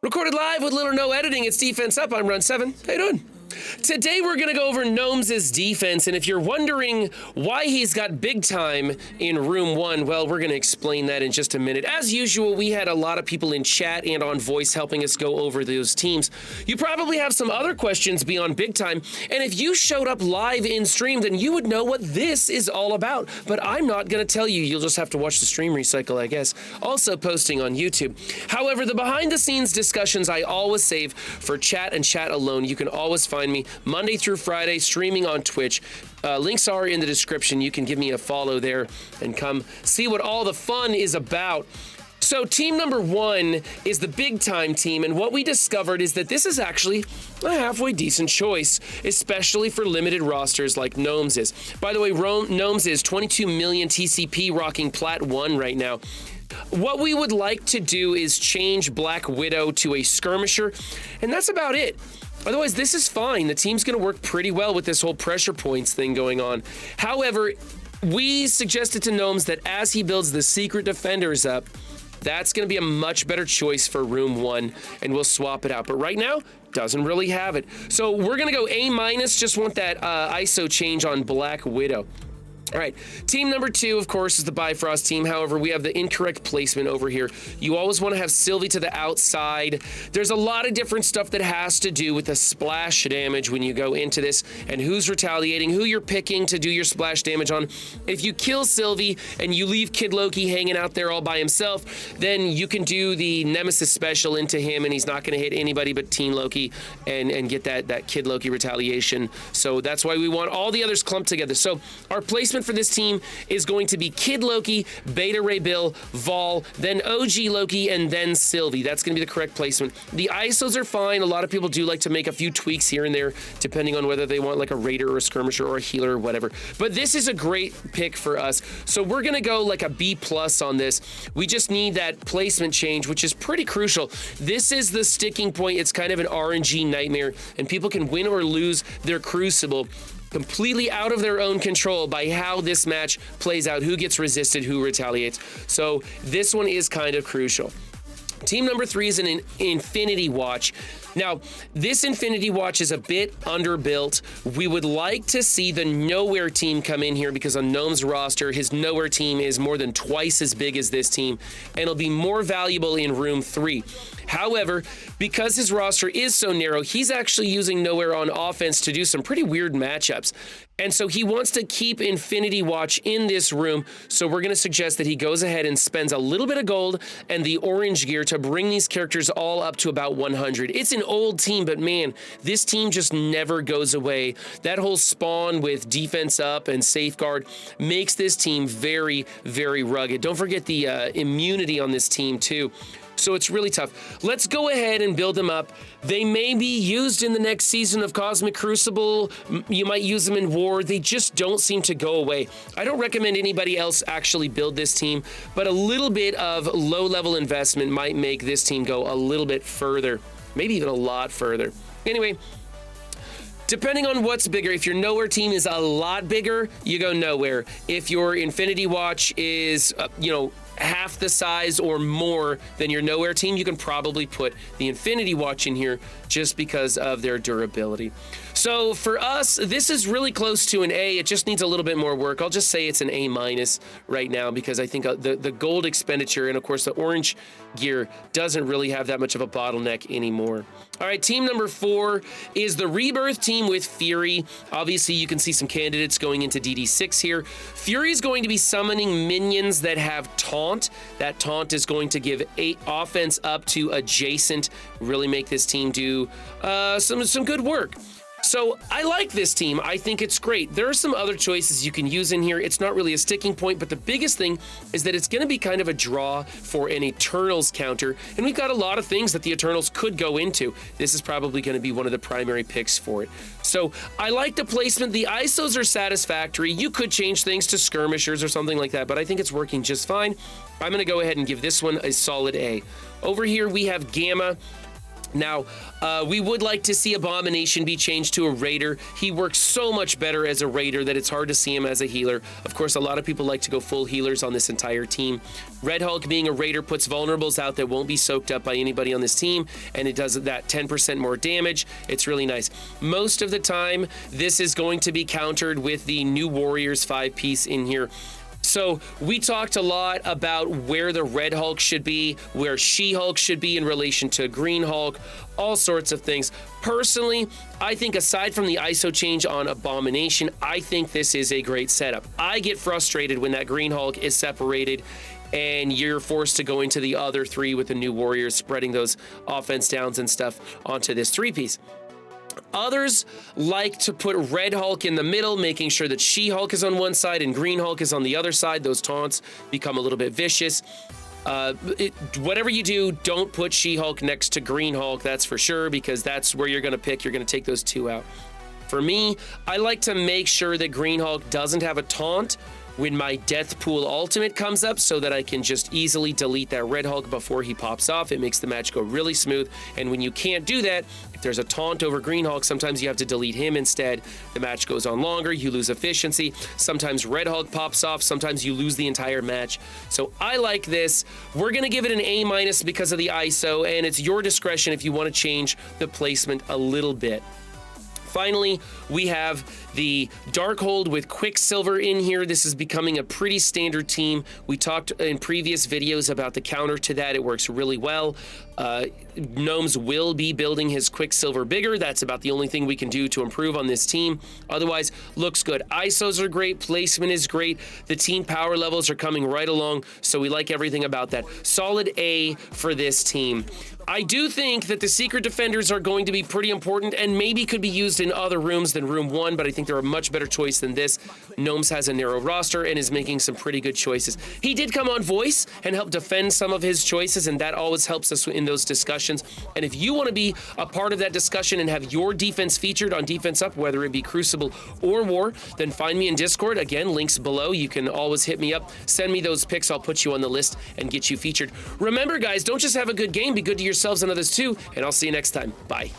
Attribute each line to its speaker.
Speaker 1: Recorded live with little or no editing, it's Defense Up. I'm Run 7. How you doing? Today we're going to go over Gnomezzzz defense, and if you're wondering why he's got big time in room 1, well, we're going to explain that in just a minute. As usual, we had a lot of people in chat and on voice helping us go over those teams. You probably have some other questions beyond big time, and if you showed up live in stream, then you would know what this is all about, but I'm not going to tell you. You'll just have to watch the stream recycle, I guess. Also posting on YouTube. However, the behind-the-scenes discussions I always save for chat and chat alone. You can always find me Monday through Friday streaming on Twitch. Links are in the description. You can give me a follow there and come see what all the fun is about. So team number 1 is the big time team, and what we discovered is that this is actually a halfway decent choice, especially for limited rosters like Gnomezzzz. By the way, Gnomezzzz 22 million TCP rocking Plat 1 right now. What we would like to do is change Black Widow to a skirmisher, and that's about it. Otherwise, this is fine. The team's going to work pretty well with this whole pressure points thing going on. However, we suggested to Gnomes that as he builds the secret defenders up, that's going to be a much better choice for room 1, and we'll swap it out. But right now, doesn't really have it. So we're going to go A-, just want that ISO change on Black Widow. All right, team number 2, of course, is the Bifrost team. However, we have the incorrect placement over here. You always want to have Sylvie to the outside. There's a lot of different stuff that has to do with the splash damage when you go into this and who's retaliating, who you're picking to do your splash damage on. If you kill Sylvie and you leave Kid Loki hanging out there all by himself, then you can do the Nemesis special into him and he's not going to hit anybody but Teen Loki and get that Kid Loki retaliation. So that's why we want all the others clumped together. So our placement for this team is going to be Kid Loki, Beta Ray Bill, Vol, then OG Loki, and then Sylvie. That's going to be the correct placement. The ISOs are fine. A lot of people do like to make a few tweaks here and there, depending on whether they want like a Raider or a Skirmisher or a Healer or whatever. But this is a great pick for us. So we're going to go like a B+ on this. We just need that placement change, which is pretty crucial. This is the sticking point. It's kind of an RNG nightmare, and people can win or lose their Crucible completely out of their own control by how this match plays out, who gets resisted, who retaliates. So this one is kind of crucial. Team number 3 is an Infinity Watch. Now, this Infinity Watch is a bit underbuilt. We would like to see the Nowhere team come in here because on Gnome's roster, his Nowhere team is more than twice as big as this team, and it'll be more valuable in room 3. However, because his roster is so narrow, he's actually using Nowhere on offense to do some pretty weird matchups. And so he wants to keep Infinity Watch in this room, so we're going to suggest that he goes ahead and spends a little bit of gold and the orange gear to bring these characters all up to about 100. It's an old team, but man, this team just never goes away. That whole spawn with defense up and safeguard makes this team very, very rugged. Don't forget the immunity on this team too. So it's really tough. Let's go ahead and build them up. They may be used in the next season of Cosmic Crucible. You might use them in War. They just don't seem to go away. I don't recommend anybody else actually build this team, but a little bit of low-level investment might make this team go a little bit further, maybe even a lot further. Anyway, depending on what's bigger, if your Nowhere team is a lot bigger, you go Nowhere. If your Infinity Watch is, half the size or more than your Nowhere team, you can probably put the Infinity Watch in here just because of their durability. So for us, this is really close to an A. It just needs a little bit more work. I'll just say it's an A- right now because I think the gold expenditure and of course the orange gear doesn't really have that much of a bottleneck anymore. All right, team number 4 is the Rebirth team with Fury. Obviously, you can see some candidates going into DD6 here. Fury is going to be summoning minions that have taunt. That taunt is going to give 8 offense up to adjacent, really make this team do some good work. So I like this team. I think it's great. There are some other choices you can use in here. It's not really a sticking point, but the biggest thing is that it's going to be kind of a draw for an Eternals counter, and we've got a lot of things that the Eternals could go into. This is probably going to be one of the primary picks for it. So I like the placement. The ISOs are satisfactory. You could change things to skirmishers or something like that, but I think it's working just fine. I'm going to go ahead and give this one a solid A. Over here we have Gamma. Now, we would like to see Abomination be changed to a Raider. He works so much better as a Raider that it's hard to see him as a healer. Of course, a lot of people like to go full healers on this entire team. Red Hulk being a Raider puts vulnerables out that won't be soaked up by anybody on this team, and it does that 10% more damage. It's really nice. Most of the time, this is going to be countered with the New Warriors 5-piece in here. So we talked a lot about where the Red Hulk should be, where She-Hulk should be in relation to Green Hulk, all sorts of things. Personally, I think aside from the ISO change on Abomination, I think this is a great setup. I get frustrated when that Green Hulk is separated and you're forced to go into the other three with the New Warriors, spreading those offense downs and stuff onto this 3-piece. Others like to put Red Hulk in the middle, making sure that She-Hulk is on one side and Green Hulk is on the other side. Those taunts become a little bit vicious. Whatever you do, don't put She-Hulk next to Green Hulk, that's for sure, because that's where you're going to pick. You're going to take those two out. For me, I like to make sure that Green Hulk doesn't have a taunt when my Death Pool ultimate comes up, so that I can just easily delete that Red Hulk before he pops off. It makes the match go really smooth. And when you can't do that, if there's a taunt over Green Hulk, sometimes you have to delete him instead. The match goes on longer, you lose efficiency. Sometimes Red Hulk pops off, sometimes you lose the entire match. So I like this. We're gonna give it an A- because of the ISO, and it's your discretion if you want to change the placement a little bit. Finally, we have the Darkhold with Quicksilver in here. This is becoming a pretty standard team. We talked in previous videos about the counter to that. It works really well. Gnomes will be building his Quicksilver bigger. That's about the only thing we can do to improve on this team. Otherwise, looks good. ISOs are great. Placement is great. The team power levels are coming right along, so we like everything about that. Solid A for this team. I do think that the Secret Defenders are going to be pretty important and maybe could be used in other rooms than Room 1, but I think they're a much better choice than this. Gnomes has a narrow roster and is making some pretty good choices. He did come on voice and help defend some of his choices, and that always helps us in those discussions. And if you want to be a part of that discussion and have your defense featured on Defense Up, whether it be Crucible or War, then find me in Discord. Again, links below. You can always hit me up. Send me those pics. I'll put you on the list and get you featured. Remember, guys, don't just have a good game. Be good to yourselves and others too, and I'll see you next time. Bye.